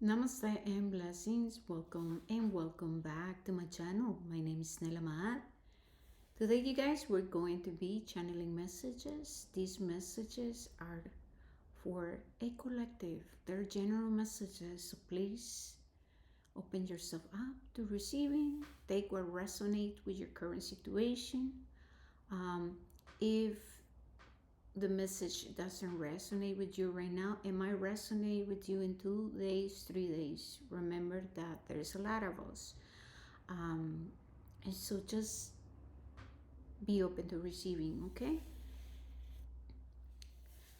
Namaste and blessings. Welcome and welcome back to my channel. My name is Nela Mahat. Today, you guys, we're going to be channeling messages. These messages are for a collective. They're general messages, so please open yourself up to receiving. Take what resonates with your current situation. If the message doesn't resonate with you right now, it might resonate with you in 2 days, 3 days. Remember that there's a lot of us. And so just be open to receiving, okay?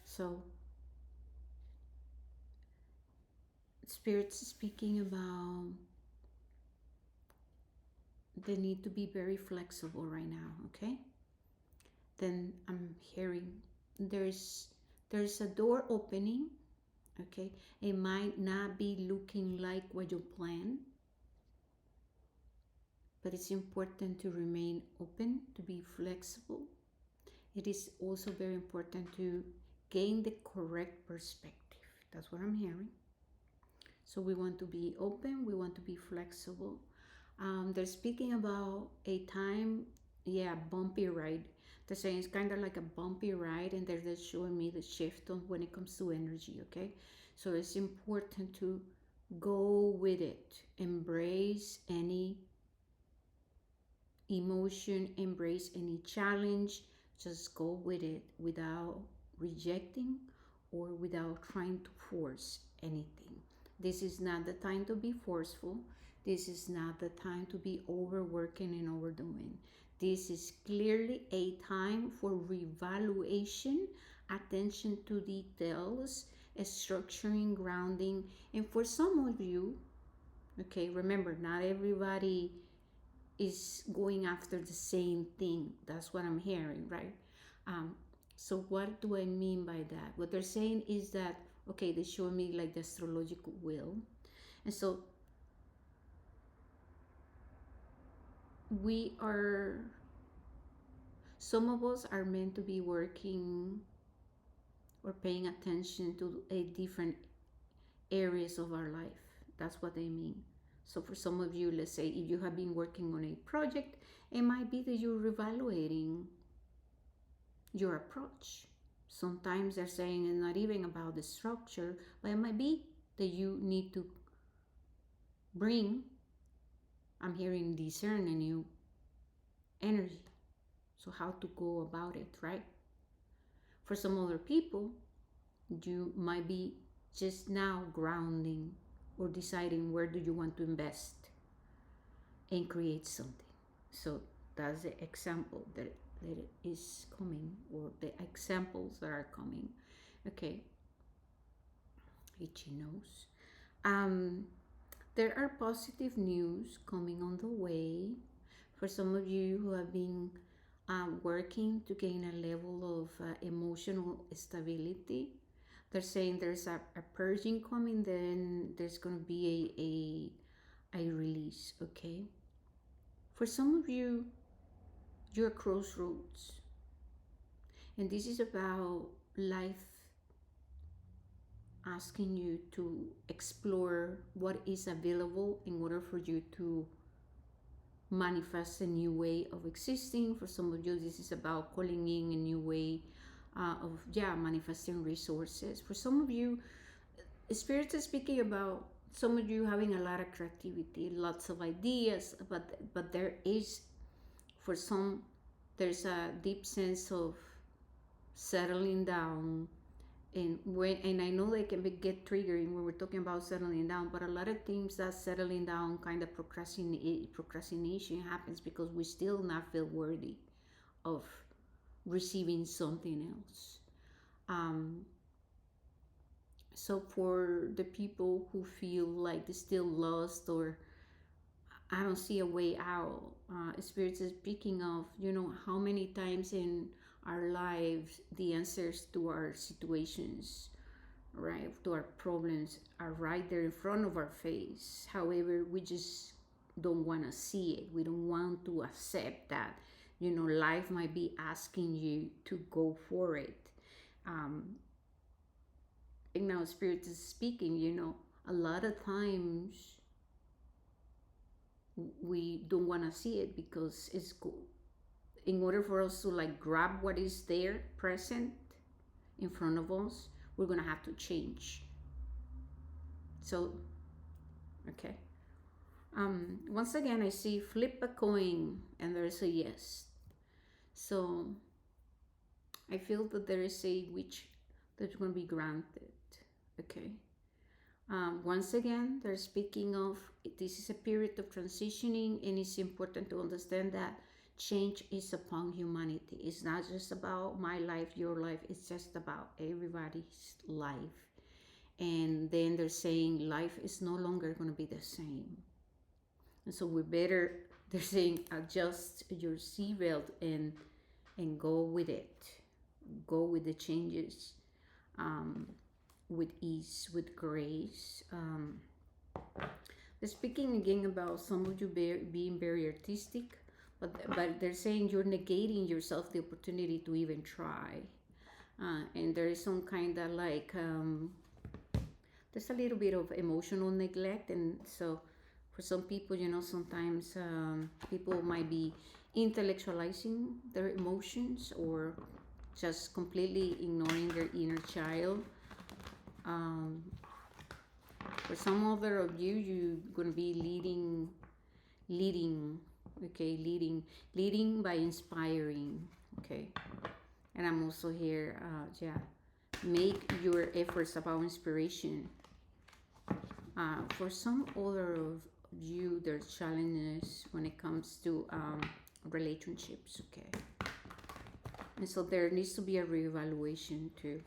So, Spirit's speaking about the need to be very flexible right now, okay? Then I'm hearing there's there's a door opening, okay? It might not be looking like what you plan, but it's important to remain open, to be flexible. It is also very important to gain the correct perspective. That's what I'm hearing. So we want to be open, we want to be flexible. They're speaking about a time, yeah, bumpy ride. They're saying it's kind of like a bumpy ride, and they're just showing me the shift on when it comes to energy, okay? So it's important to go with it, embrace any emotion, embrace any challenge, just go with it without rejecting or without trying to force anything. This is not the time to be forceful. This is not the time to be overworking and overdoing. This is clearly a time for revaluation, attention to details, structuring, grounding. And for some of you, okay, remember, not everybody is going after the same thing. That's what I'm hearing, right? Um, so what do I mean by that? What they're saying is that, okay, they show me like the astrological wheel. And so we are, some of us are meant to be working or paying attention to a different areas of our life. That's what they mean. So for some of you, let's say if you have been working on a project, it might be that you're reevaluating your approach. Sometimes they're saying it's not even about the structure, but it might be that you need to bring, I'm hearing discern a new energy. So how to go about it, right? For some other people, you might be just now grounding or deciding where do you want to invest and create something. So that's the example that is coming, or the examples that are coming. Okay, itchy nose. Um, there are positive news coming on the way for some of you who have been working to gain a level of emotional stability. They're saying there's a purging coming, then there's going to be a release, okay? For some of you, you're at crossroads, and this is about life asking you to explore what is available in order for you to manifest a new way of existing. For some of you, this is about calling in a new way of, yeah, manifesting resources. For some of you, Spirit is speaking about some of you having a lot of creativity, lots of ideas, but there is, for some, there's a deep sense of settling down. And I know they can get triggering when we're talking about settling down, but a lot of things that settling down kind of procrastination happens because we still not feel worthy of receiving something else. So for the people who feel like they're still lost, or I don't see a way out, Spirit is speaking of, how many times in our lives the answers to our situations, right, to our problems, are right there in front of our face. However, we just don't want to see it. We don't want to accept that, life might be asking you to go for it. And now Spirit is speaking, a lot of times we don't want to see it because it's cool. In order for us to like grab what is there present in front of us, we're gonna have to change. So, okay. Once again, I see flip a coin and there's a yes. So I feel that there is a wish that's going to be granted. Okay. Once again, they're speaking of this is a period of transitioning, and it's important to understand that change is upon humanity. It's not just about my life, your life, it's just about everybody's life. And then they're saying life is no longer going to be the same. And so we better, they're saying, adjust your seatbelt and go with it. Go with the changes. With ease, with grace. They're speaking again about some of you being very artistic, but they're saying you're negating yourself the opportunity to even try. And there is some kind of like, there's a little bit of emotional neglect. And so for some people, sometimes people might be intellectualizing their emotions or just completely ignoring their inner child. For some other of you, you're gonna be leading by inspiring. Okay, and I'm also here. Yeah, make your efforts about inspiration. For some other of you, there's challenges when it comes to relationships. Okay, and so there needs to be a reevaluation too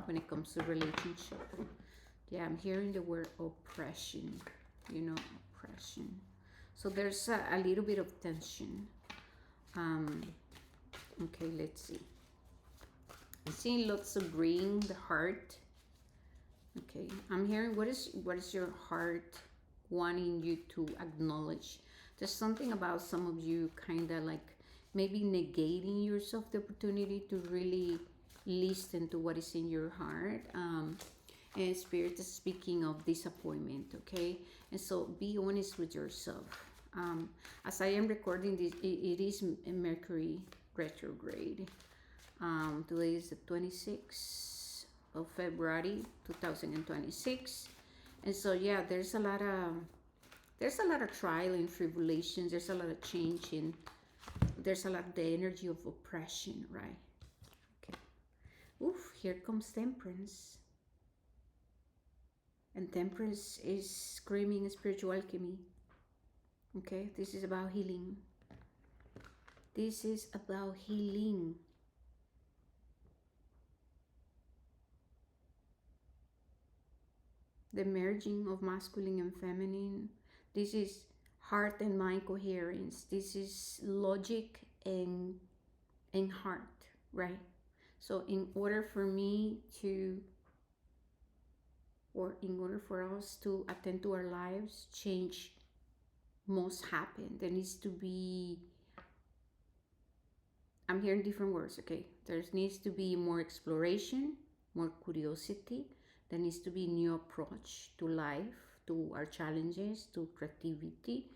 when it comes to relationship. Yeah, I'm hearing the word oppression, oppression. So there's a little bit of tension. Okay, let's see. I'm seeing lots of green, the heart. Okay, I'm hearing what is your heart wanting you to acknowledge. There's something about some of you kind of like maybe negating yourself the opportunity to really listen to what is in your heart. And Spirit is speaking of disappointment, okay? And so be honest with yourself. As I am recording this, it is Mercury retrograde. Today is the 26th of February 2026. And so yeah, there's a lot of trial and tribulations. There's a lot of change, and there's a lot of the energy of oppression, right? Okay. Oof, here comes Temperance. And Temperance is screaming spiritual alchemy. Okay, this is about healing. This is about healing. The merging of masculine and feminine. This is heart and mind coherence. This is logic and heart, right? So in order for me to, or in order for us to attend to our lives, change must happen. There needs to be, I'm hearing different words, okay? There needs to be more exploration, more curiosity. There needs to be new approach to life, to our challenges, to creativity.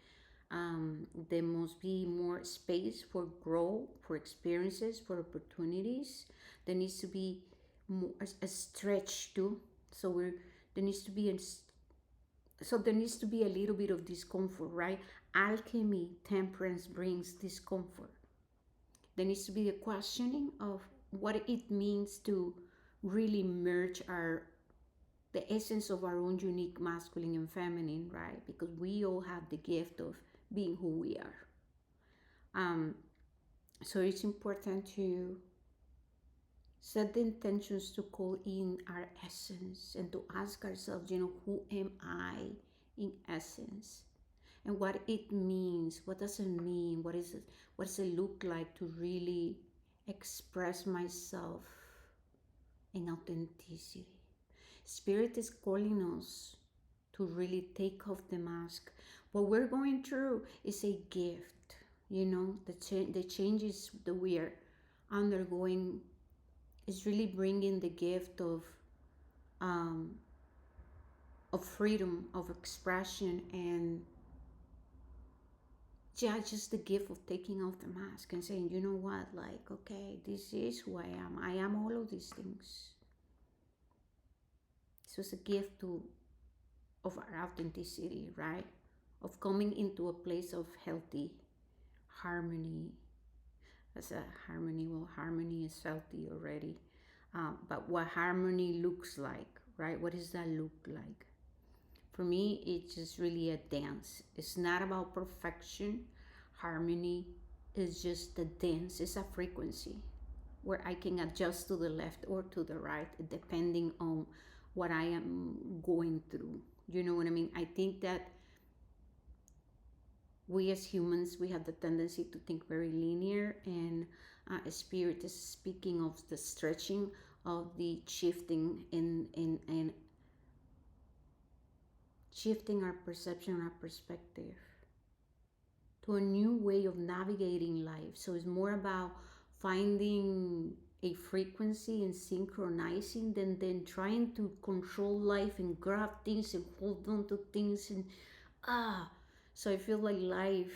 There must be more space for growth, for experiences, for opportunities. There needs to be more, a stretch too. So there needs to be there needs to be a little bit of discomfort, right? Alchemy, temperance brings discomfort. There needs to be a questioning of what it means to really merge the essence of our own unique masculine and feminine, right? Because we all have the gift of being who we are. So it's important to set the intentions to call in our essence and to ask ourselves, who am I in essence? And what it means, what does it mean? What does it look like to really express myself in authenticity? Spirit is calling us to really take off the mask. What we're going through is a gift, the changes that we are undergoing is really bringing the gift of of freedom of expression, and yeah, just the gift of taking off the mask and saying, you know what, like, okay, this is who I am. I am all of these things. So it's a gift to of our authenticity, right? Of coming into a place of healthy harmony. As a harmony, well, harmony is healthy already. But what harmony looks like, right? What does that look like? For me, it's just really a dance. It's not about perfection. Harmony is just a dance, it's a frequency where I can adjust to the left or to the right depending on what I am going through. You know what I mean? I think that we as humans, we have the tendency to think very linear, and spirit is speaking of the stretching of the shifting in shifting our perception, our perspective to a new way of navigating life. So it's more about finding a frequency and synchronizing than trying to control life and grab things and hold on to things and ah. So I feel like life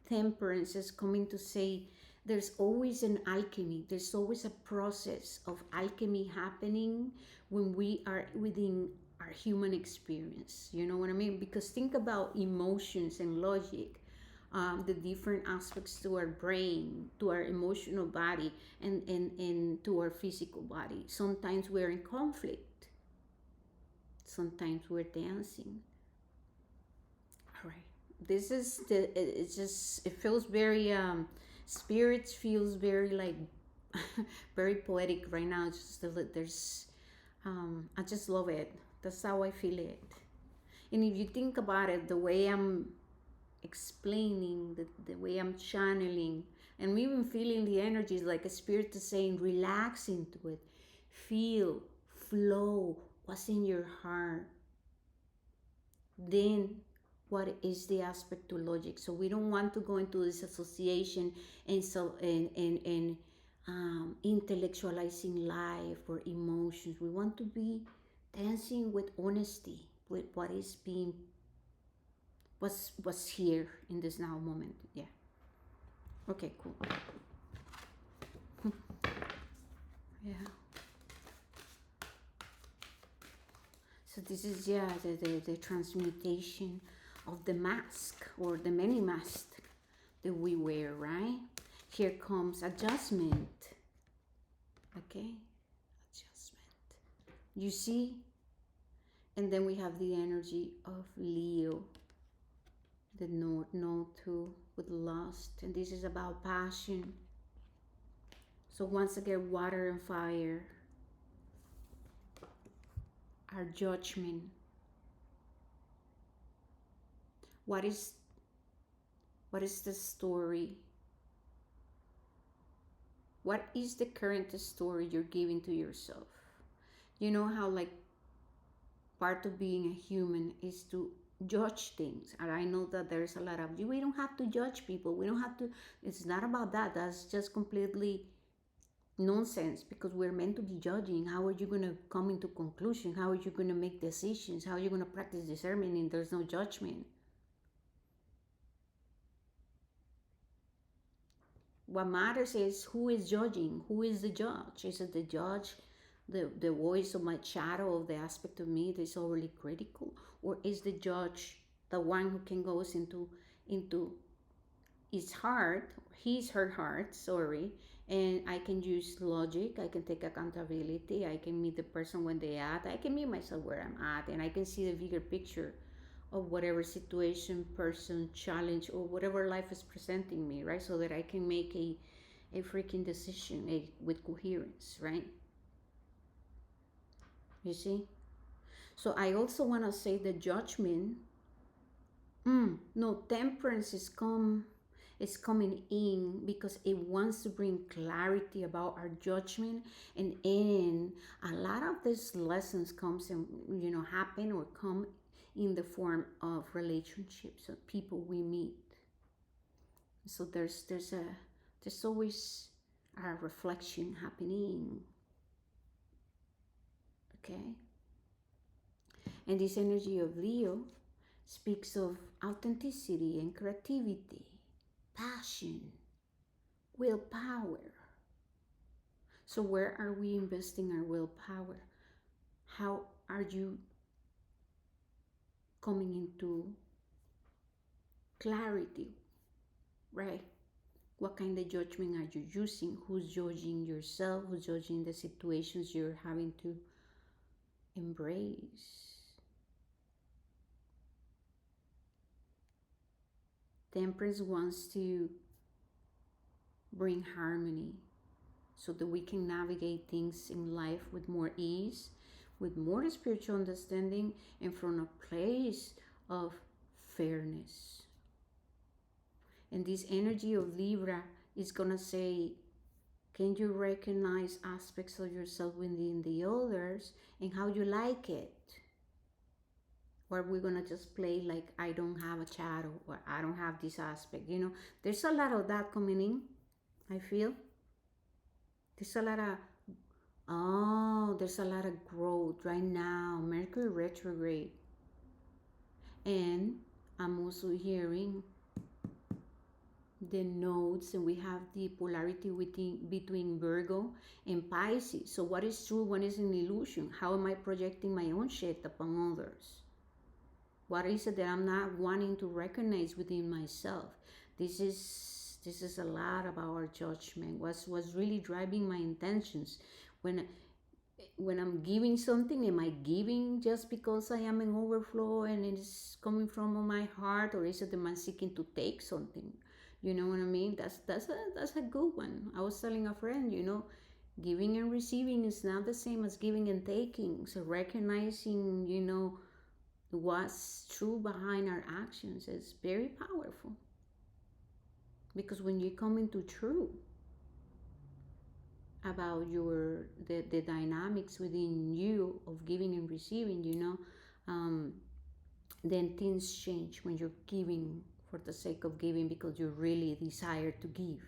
temperance is coming to say there's always an alchemy, there's always a process of alchemy happening when we are within our human experience. You know what I mean? Because think about emotions and logic, the different aspects to our brain, to our emotional body, and to our physical body. Sometimes we're in conflict, sometimes we're dancing. All right. This is it's just, it feels very, spirits feels very like, very poetic right now. Just there's, I just love it. That's how I feel it. And if you think about it, the way I'm explaining, the way I'm channeling, and even feeling the energies, like a spirit is saying, relax into it, feel, flow what's in your heart. Then what is the aspect to logic? So we don't want to go into this association and so and intellectualizing life or emotions. We want to be dancing with honesty, with what is being, what's here in this now moment. Yeah. Okay, cool. Yeah. So this is, yeah, the transmutation of the mask or the many masks that we wear, right? Here comes adjustment. Okay, adjustment. You see? And then we have the energy of Leo, the North Node too, with lust. And this is about passion. So once again, water and fire. Our judgment. What is the story? What is the current story you're giving to yourself? You know how, like, part of being a human is to judge things, and I know that there's a lot of, we don't have to judge people, we don't have to, it's not about that. That's just completely nonsense, because we're meant to be judging. How are you going to come into conclusion? How are you going to make decisions? How are you going to practice discernment and there's no judgment? What matters is who is judging, who is the judge. Is it the judge, the voice of my shadow, of the aspect of me that is overly critical, or is the judge the one who can go into his heart, his her heart, sorry, and I can use logic, I can take accountability, I can meet the person when they at, I can meet myself where I'm at, and I can see the bigger picture of whatever situation, person, challenge, or whatever life is presenting me, right? So that I can make a freaking decision, with coherence, right? You see? So I also want to say the judgment, no, temperance is coming in because it wants to bring clarity about our judgment, and in a lot of these lessons comes and, happen or come in the form of relationships of people we meet. So there's always a reflection happening. Okay. And this energy of Leo speaks of authenticity and creativity, passion, willpower. So, where are we investing our willpower? How are you coming into clarity, right? What kind of judgment are you using? Who's judging yourself? Who's judging the situations you're having to embrace? Temperance wants to bring harmony so that we can navigate things in life with more ease, with more spiritual understanding, and from a place of fairness. And this energy of Libra is gonna say, can you recognize aspects of yourself within the others and how you like it? Or we're gonna just play like I don't have a shadow or I don't have this aspect. There's a lot of that coming in, I feel. There's a lot of there's a lot of growth right now. Mercury retrograde. And I'm also hearing the nodes, and we have the polarity between Virgo and Pisces. So what is true, what is an illusion? How am I projecting my own shit upon others? What is it that I'm not wanting to recognize within myself? This is a lot about our judgment. What's really driving my intentions? When I'm giving something, am I giving just because I am in overflow and it's coming from my heart, or is it that I'm seeking to take something? You know what I mean? That's a good one. I was telling a friend, giving and receiving is not the same as giving and taking. So recognizing, what's true behind our actions is very powerful. Because when you come into true about the dynamics within you of giving and receiving, then things change when you're giving for the sake of giving because you really desire to give,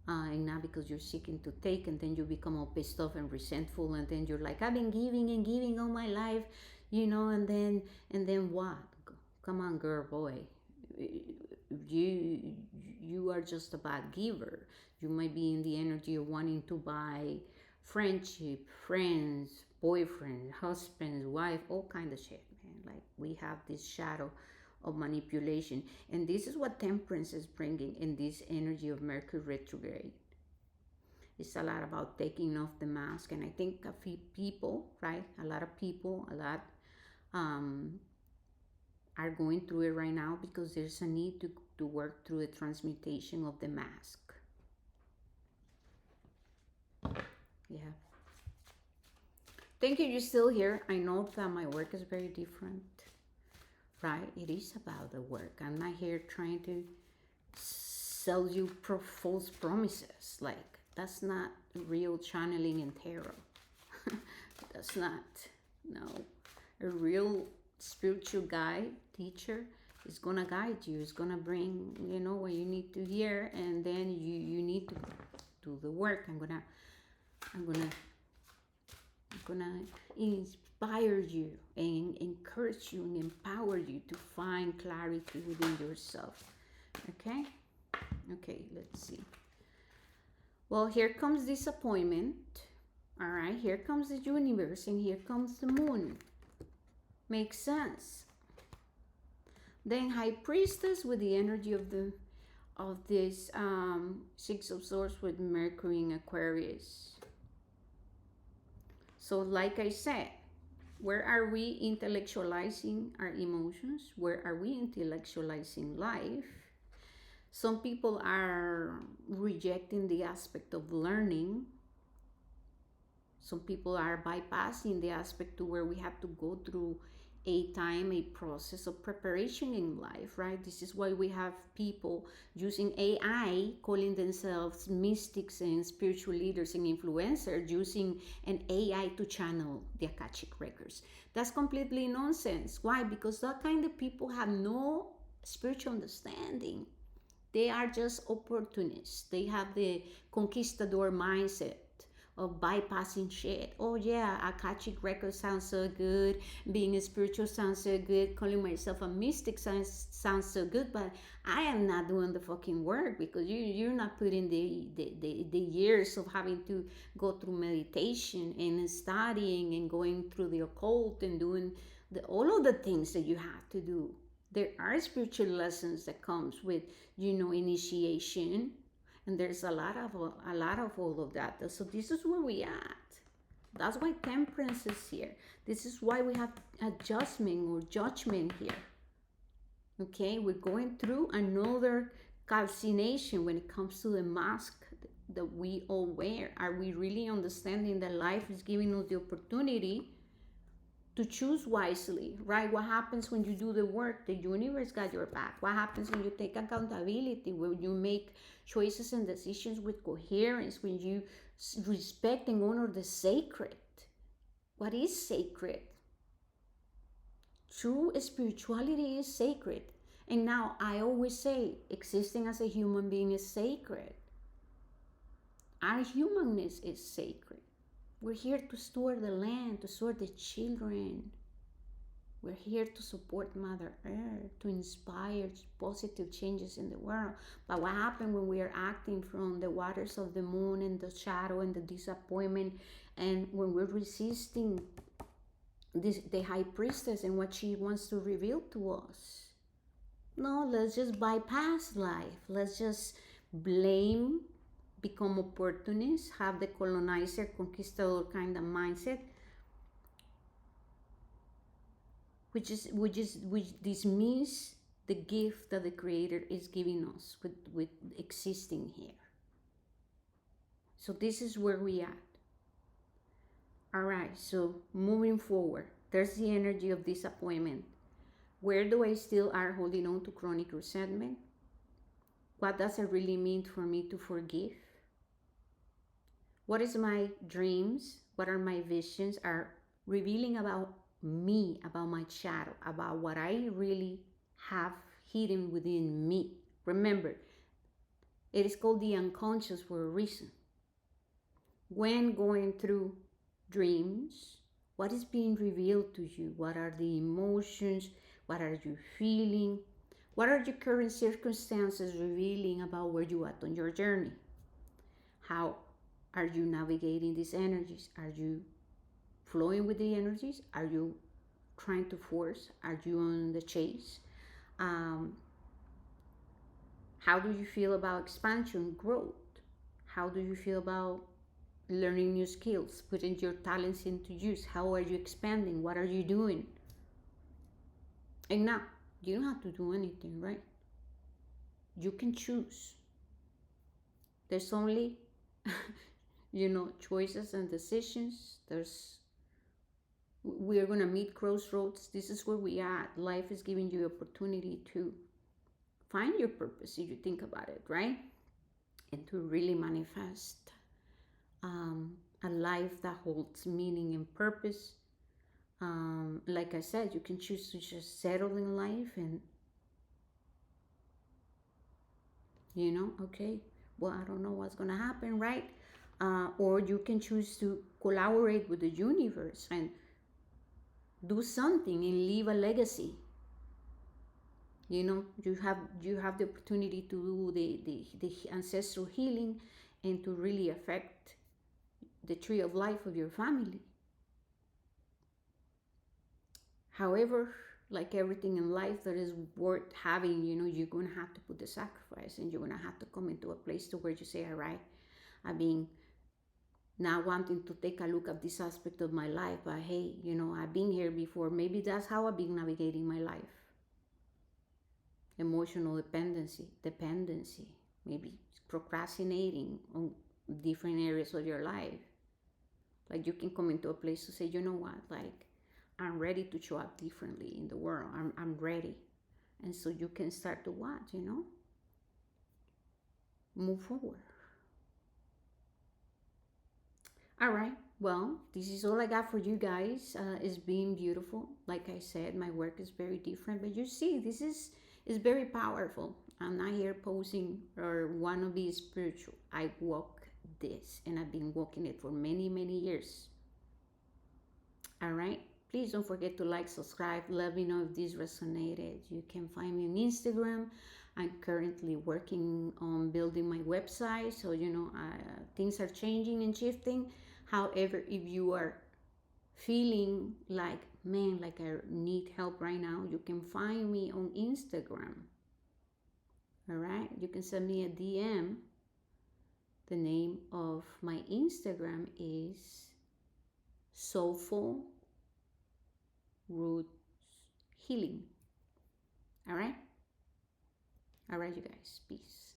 and not because you're seeking to take, and then you become all pissed off and resentful, and then you're like, I've been giving and giving all my life, and then what? Come on, girl, boy, you are just a bad giver. You might be in the energy of wanting to buy friendship, friends, boyfriend, husband, wife, all kind of shit, man. Like, we have this shadow of manipulation, and this is what temperance is bringing in this energy of Mercury retrograde. It's a lot about taking off the mask, and I think a few people, right, a lot of people, are going through it right now because there's a need to work through the transmutation of the mask. Yeah. Thank you, you're still here. I know that my work is very different, right? It is about the work. I'm not here trying to sell you false promises. Like, that's not real channeling in tarot. That's not, no. A real spiritual guide, teacher, is gonna guide you. It's gonna bring, what you need to hear, and then you need to do the work. I'm gonna inspire you and encourage you and empower you to find clarity within yourself. Okay, let's see. Well, here comes disappointment. All right, here comes the universe, and here comes the moon. Makes sense. Then High Priestess with the energy of this Six of Swords with Mercury in Aquarius. So like I said, where are we intellectualizing our emotions? Where are we intellectualizing life? Some people are rejecting the aspect of learning. Some people are bypassing the aspect to where we have to go through a process of preparation in life, right? This is why we have people using AI, calling themselves mystics and spiritual leaders and influencers, using an AI to channel the Akashic records. That's completely nonsense. Why? Because that kind of people have no spiritual understanding. They are just opportunists. They have the conquistador mindset of bypassing shit. Oh yeah, Akashic record sounds so good, being a spiritual sounds so good, calling myself a mystic sounds so good, but I am not doing the fucking work, because you're not putting the years of having to go through meditation and studying and going through the occult and doing all of the things that you have to do. There are spiritual lessons that comes with, initiation, and there's a lot of all of that. So this is where we at. That's why temperance is here. This is why we have adjustment or judgment here. Okay, we're going through another calcination when it comes to the mask that we all wear. Are we really understanding that life is giving us the opportunity to choose wisely, right? What happens when you do the work? The universe got your back. What happens when you take accountability, when you make choices and decisions with coherence, when you respect and honor the sacred? What is sacred? True spirituality is sacred. And now I always say, existing as a human being is sacred. Our humanness is sacred. We're here to steward the land, to steward the children. We're here to support Mother Earth, to inspire positive changes in the world. But what happens when we are acting from the waters of the moon and the shadow and the disappointment, and when we're resisting the high priestess and what she wants to reveal to us? No, let's just bypass life. Let's just blame, become opportunists, have the colonizer, conquistador kind of mindset, which dismiss the gift that the Creator is giving us with existing here. So this is where we at. All right, so moving forward, there's the energy of disappointment. Where do I still are holding on to chronic resentment? What does it really mean for me to forgive? What is my dreams? What are my visions? Are revealing about me, about my shadow, about what I really have hidden within me. Remember, it is called the unconscious for a reason. When going through dreams, what is being revealed to you? What are the emotions? What are you feeling? What are your current circumstances revealing about where you are on your journey? How are you navigating these energies? Are you flowing with the energies? Are you trying to force? Are you on the chase? How do you feel about expansion, growth? How do you feel about learning new skills, putting your talents into use? How are you expanding? What are you doing? And now, you don't have to do anything, right? You can choose. There's only, choices and decisions. We're going to meet crossroads. This is where we are. Life is giving you opportunity to find your purpose if you think about it, right? And to really manifest a life that holds meaning and purpose. Like I said, you can choose to just settle in life and, okay, well, I don't know what's going to happen, right? Or you can choose to collaborate with the universe and do something and leave a legacy. You have the opportunity to do the ancestral healing and to really affect the tree of life of your family. However, like everything in life that is worth having, you're going to have to put the sacrifice, and you're going to have to come into a place to where you say, all right, I've been not wanting to take a look at this aspect of my life, but hey, I've been here before. Maybe that's how I've been navigating my life. Emotional dependency, maybe procrastinating on different areas of your life. Like, you can come into a place to say, you know what, like, I'm ready to show up differently in the world. I'm ready. And so you can start to what, move forward. All right, well, this is all I got for you guys. It's been beautiful. Like I said, my work is very different, but you see, this is very powerful. I'm not here posing or want to be spiritual. I walk this, and I've been walking it for many, many years. All right. Please don't forget to like, subscribe. Let me know if this resonated. You can find me on Instagram. I'm currently working on building my website. So, things are changing and shifting. However, if you are feeling like, man, like I need help right now, you can find me on Instagram. All right. You can send me a DM. The name of my Instagram is Soulful Roots Healing. All right. All right, you guys. Peace.